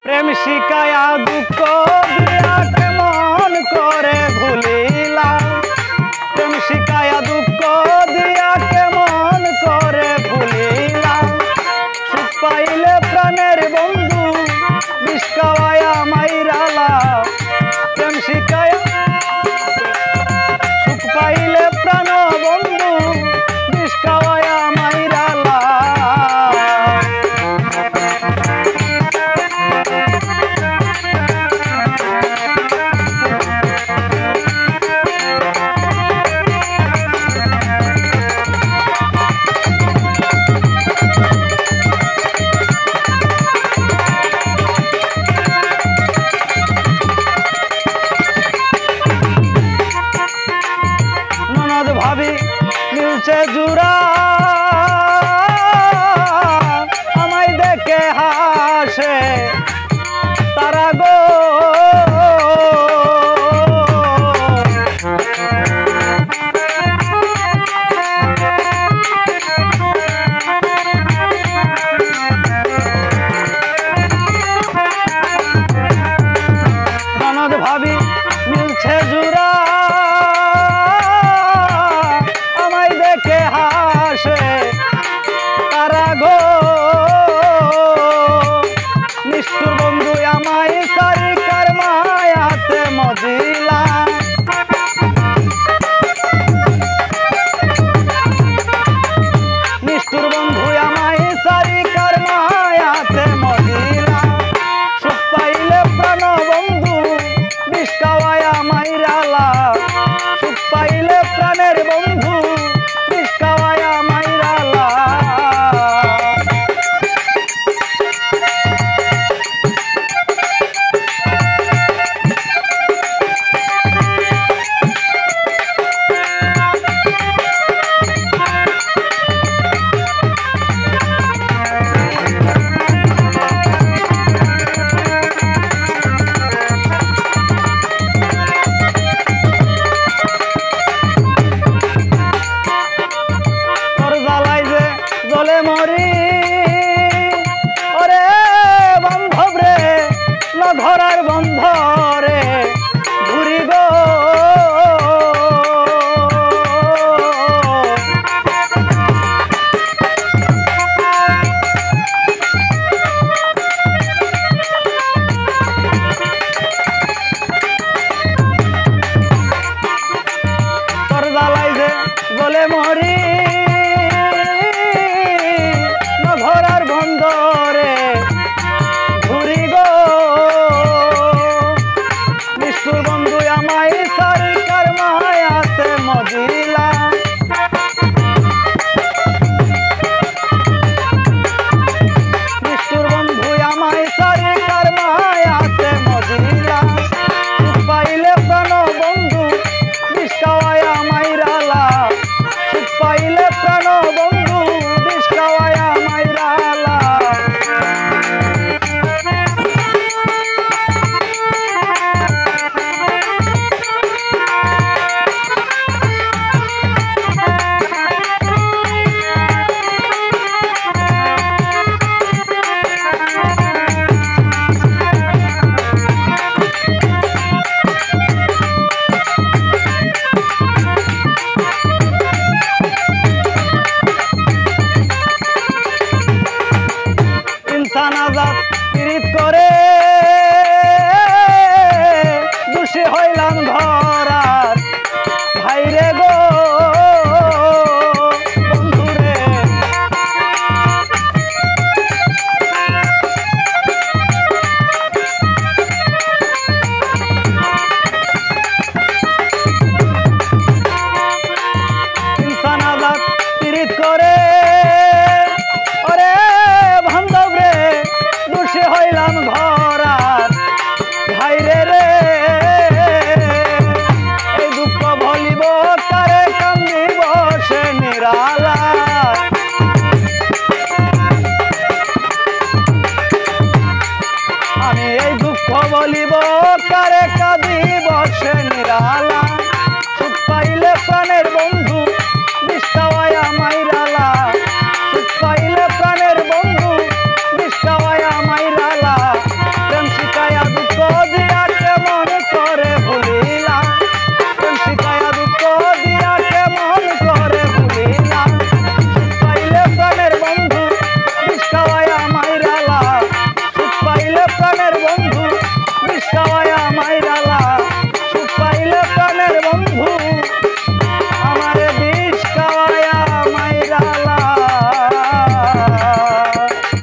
প্রেম শিকায়া দুঃখ দিয়া কেমন করে ভুলিলাম, প্রেম শিকায়া দুঃখ দিয়া কেমন করে ভুলিলাম। সুখ পাইলে প্রাণের বন্ধু বিষ খাওয়ায়া মাইরালাম, প্রেম শিকায়া সুখ পাইলে প্রাণ বন্ধু বিষ খাওয়ায়া মাইরালাম। ভাবি মিলছে জুরা আমায় দেখে হাসে তারা গো, ননদ ভাবি মিলছে জুরা দেখে হাসে তারা গো, নিষ্ঠুর বন্ধু আমায় সারিকার মায়াতে মজিলা। নিষ্ঠুর বন্ধু আমায় সারিকার মায়াতে মজিলা। সুখ পাইলে প্রাণ বন্ধু বিষ খাওয়ায়া মাইরালা, সুখ পাইলে প্রাণের বন্ধু জলে মরি ওরে বান্ধব রে না ধরার বন্ধ রে ঘুরি গো, তোর জ্বালাই যে জলে মরি ধরার বন্ধরে ঘুরি গো, নিষ্ঠুর বন্ধু আমায় সারিকার মায়াতে মজিলা। নিষ্ঠুর বন্ধু আমায় সারিকার মায়াতে মজিলা। সুখ পাইলে প্রাণ বন্ধু বিষ খাওয়ায়া মাইরালা, সুখ পাইলে প্রাণ বন্ধু